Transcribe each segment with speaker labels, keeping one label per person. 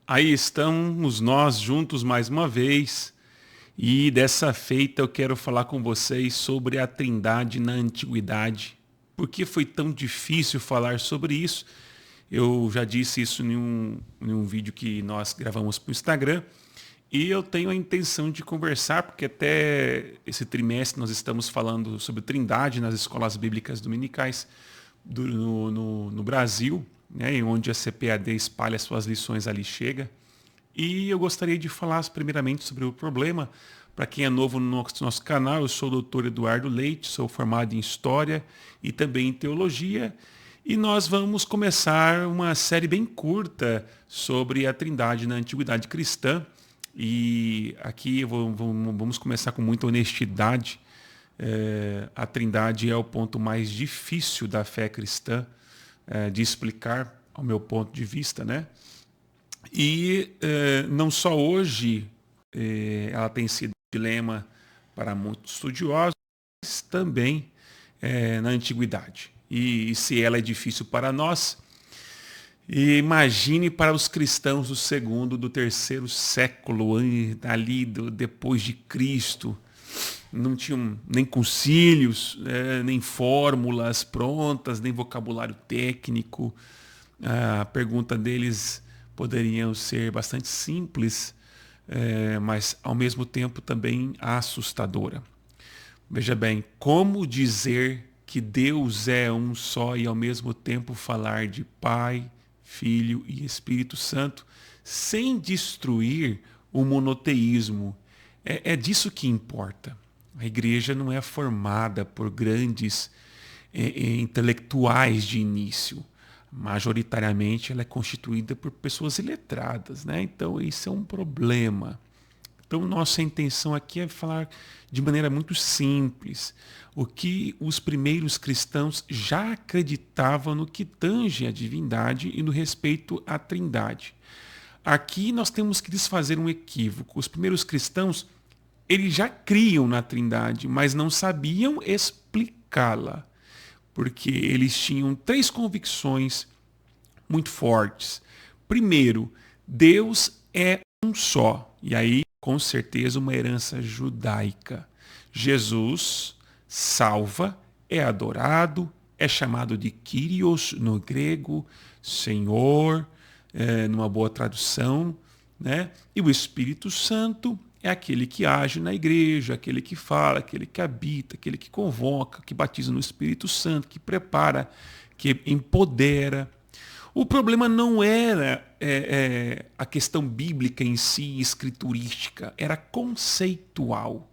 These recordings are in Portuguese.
Speaker 1: Aí estamos nós juntos mais uma vez e dessa feita eu quero falar com vocês sobre a Trindade na Antiguidade. Por que foi tão difícil falar sobre isso? Eu já disse isso em um vídeo que nós gravamos para o Instagram e eu tenho a intenção de conversar, porque até esse trimestre nós estamos falando sobre Trindade nas escolas bíblicas dominicais no Brasil, né, onde a CPAD espalha suas lições ali chega. E eu gostaria de falar primeiramente sobre o problema. Para quem é novo no nosso canal, eu sou o Dr. Eduardo Leite, sou formado em História e também em Teologia. E nós vamos começar uma série bem curta sobre a Trindade na Antiguidade Cristã. E aqui vamos começar com muita honestidade. A Trindade é o ponto mais difícil da fé cristã de explicar, ao meu ponto de vista, né? E não só hoje ela tem sido um dilema para muitos estudiosos, mas também na antiguidade. E se ela é difícil para nós, imagine para os cristãos do segundo, do terceiro século, ali depois de Cristo. Não tinham nem concílios, nem fórmulas prontas, nem vocabulário técnico. A pergunta deles poderiam ser bastante simples, mas ao mesmo tempo também assustadora. Veja bem, como dizer que Deus é um só e ao mesmo tempo falar de Pai, Filho e Espírito Santo sem destruir o monoteísmo? É disso que importa. A igreja não é formada por grandes intelectuais de início. Majoritariamente ela é constituída por pessoas iletradas, né? Então isso é um problema. Então nossa intenção aqui é falar de maneira muito simples o que os primeiros cristãos já acreditavam no que tange a divindade e no respeito à Trindade. Aqui nós temos que desfazer um equívoco. Os primeiros cristãos, eles já criam na Trindade, mas não sabiam explicá-la, porque eles tinham três convicções muito fortes. Primeiro, Deus é um só, e aí com certeza uma herança judaica. Jesus salva, é adorado, é chamado de Kyrios no grego, Senhor, numa boa tradução, né? E o Espírito Santo é aquele que age na igreja, aquele que fala, aquele que habita, aquele que convoca, que batiza no Espírito Santo, que prepara, que empodera. O problema não era a questão bíblica em si, escriturística, era conceitual.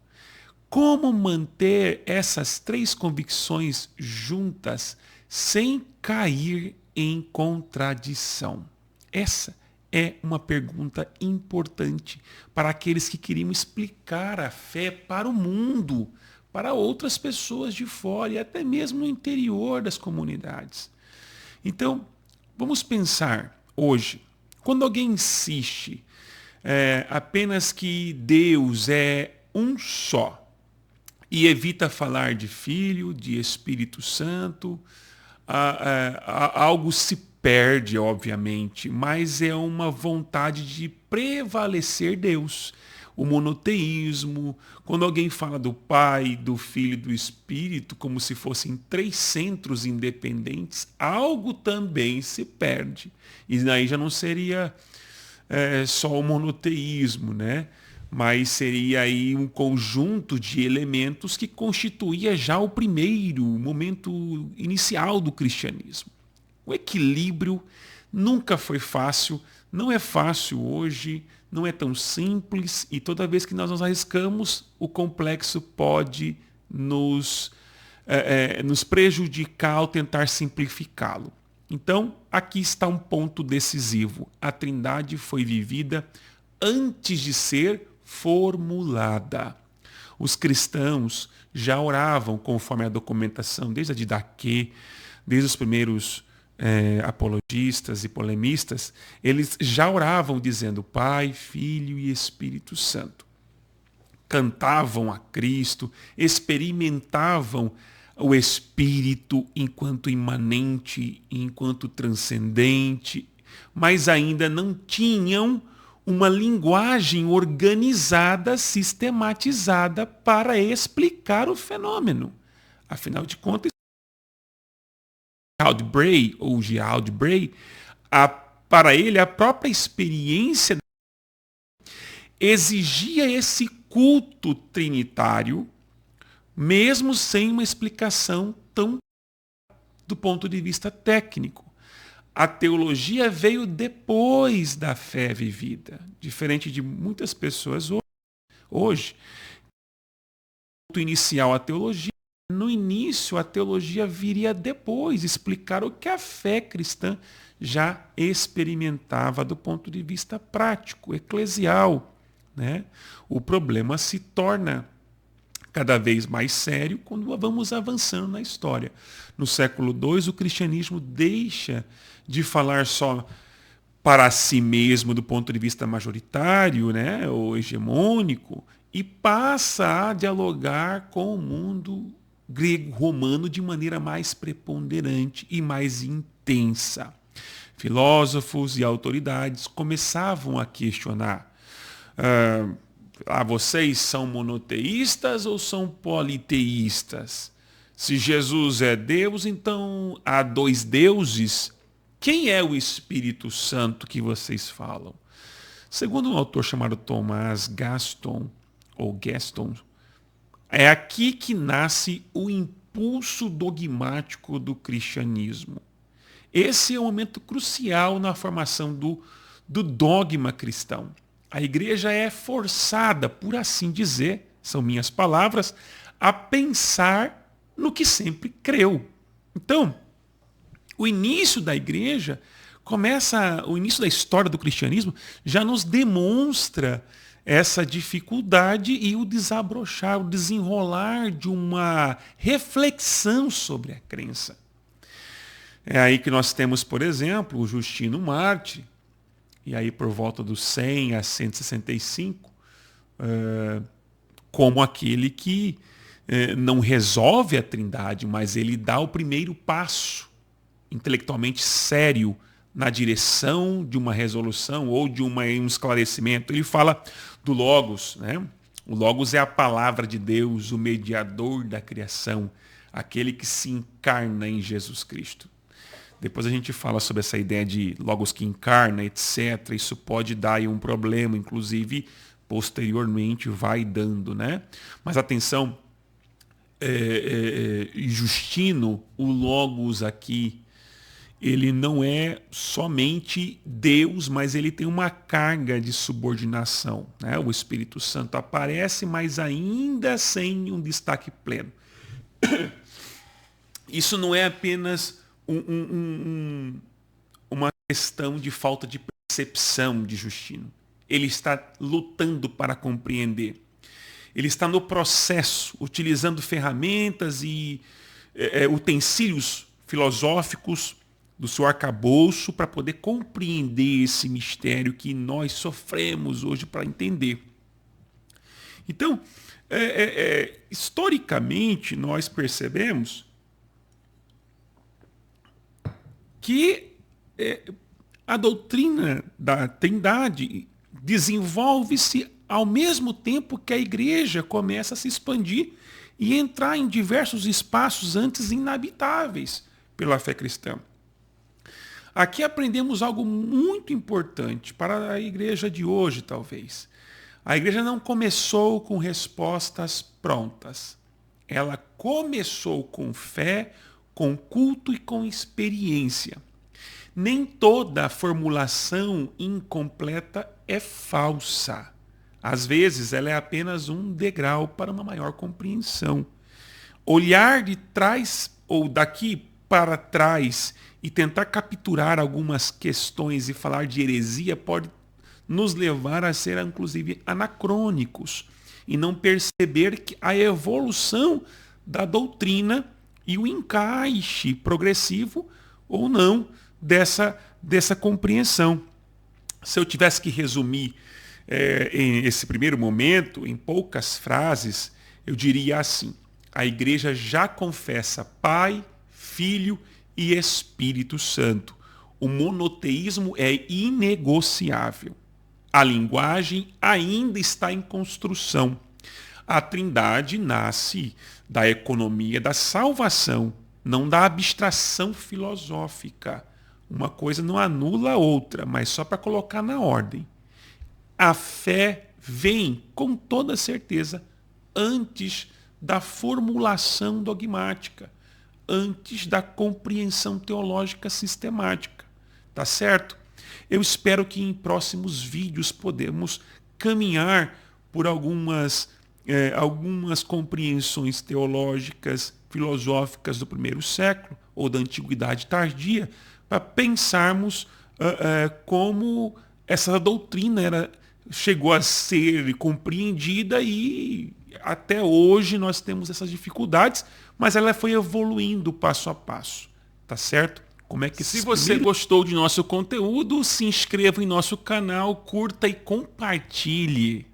Speaker 1: Como manter essas três convicções juntas sem cair em contradição? Essa é uma pergunta importante para aqueles que queriam explicar a fé para o mundo, para outras pessoas de fora e até mesmo no interior das comunidades. Então, vamos pensar hoje, quando alguém insiste apenas que Deus é um só e evita falar de Filho, de Espírito Santo, algo se perde, obviamente, mas é uma vontade de prevalecer Deus. O monoteísmo, quando alguém fala do Pai, do Filho e do Espírito, como se fossem três centros independentes, algo também se perde. E aí já não seria só o monoteísmo, né? Mas seria aí um conjunto de elementos que constituía já o primeiro momento inicial do cristianismo. O equilíbrio nunca foi fácil, não é fácil hoje, não é tão simples e toda vez que nós nos arriscamos, o complexo pode nos prejudicar ao tentar simplificá-lo. Então, aqui está um ponto decisivo. A Trindade foi vivida antes de ser formulada. Os cristãos já oravam conforme a documentação, desde a Didaquê, desde os primeiros apologistas e polemistas, eles já oravam dizendo Pai, Filho e Espírito Santo. Cantavam a Cristo, experimentavam o Espírito enquanto imanente, enquanto transcendente, mas ainda não tinham uma linguagem organizada, sistematizada para explicar o fenômeno. Afinal de contas, Gerald Bray, ou Gerald Bray, para ele, a própria experiência exigia esse culto trinitário, mesmo sem uma explicação tão do ponto de vista técnico. A teologia veio depois da fé vivida, diferente de muitas pessoas hoje. O culto inicial, a teologia, no início, a teologia viria depois, explicar o que a fé cristã já experimentava do ponto de vista prático, eclesial, né? O problema se torna cada vez mais sério quando vamos avançando na história. No século II, o cristianismo deixa de falar só para si mesmo do ponto de vista majoritário, né, ou hegemônico, e passa a dialogar com o mundo grego-romano de maneira mais preponderante e mais intensa. Filósofos e autoridades começavam a questionar: vocês são monoteístas ou são politeístas? Se Jesus é Deus, então há dois deuses. Quem é o Espírito Santo que vocês falam? Segundo um autor chamado Tomás Gaston, é aqui que nasce o impulso dogmático do cristianismo. Esse é um momento crucial na formação do dogma cristão. A igreja é forçada, por assim dizer, são minhas palavras, a pensar no que sempre creu. Então, o início da igreja o início da história do cristianismo já nos demonstra essa dificuldade e o desabrochar, o desenrolar de uma reflexão sobre a crença. É aí que nós temos, por exemplo, o Justino Mártir, e aí por volta dos 100 a 165, como aquele que não resolve a Trindade, mas ele dá o primeiro passo intelectualmente sério na direção de uma resolução ou de um esclarecimento. Ele fala do Logos, né? O Logos é a palavra de Deus, o mediador da criação, aquele que se encarna em Jesus Cristo. Depois a gente fala sobre essa ideia de Logos que encarna, etc. Isso pode dar aí um problema, inclusive posteriormente vai dando, né? Mas atenção, Justino, o Logos aqui, ele não é somente Deus, mas ele tem uma carga de subordinação, né? O Espírito Santo aparece, mas ainda sem um destaque pleno. Isso não é apenas uma questão de falta de percepção de Justino. Ele está lutando para compreender. Ele está no processo, utilizando ferramentas e utensílios filosóficos do seu arcabouço para poder compreender esse mistério que nós sofremos hoje para entender. Então, historicamente, nós percebemos que a doutrina da Trindade desenvolve-se ao mesmo tempo que a igreja começa a se expandir e entrar em diversos espaços antes inabitáveis pela fé cristã. Aqui aprendemos algo muito importante para a igreja de hoje, talvez. A igreja não começou com respostas prontas. Ela começou com fé, com culto e com experiência. Nem toda formulação incompleta é falsa. Às vezes, ela é apenas um degrau para uma maior compreensão. Olhar de trás ou daqui para trás e tentar capturar algumas questões e falar de heresia pode nos levar a ser, inclusive, anacrônicos e não perceber que a evolução da doutrina e o encaixe progressivo ou não dessa compreensão. Se eu tivesse que resumir em esse primeiro momento, em poucas frases, eu diria assim: a igreja já confessa Pai, Filho e Espírito Santo. O monoteísmo é inegociável. A linguagem ainda está em construção. A Trindade nasce da economia da salvação, não da abstração filosófica. Uma coisa não anula a outra, mas só para colocar na ordem. A fé vem, com toda certeza, antes da formulação dogmática, antes da compreensão teológica sistemática. Tá certo? Eu espero que em próximos vídeos podemos caminhar por algumas compreensões teológicas, filosóficas do primeiro século ou da antiguidade tardia, para pensarmos como essa doutrina chegou a ser compreendida e até hoje nós temos essas dificuldades, mas ela foi evoluindo passo a passo, tá certo? Se você gostou de nosso conteúdo, se inscreva em nosso canal, curta e compartilhe.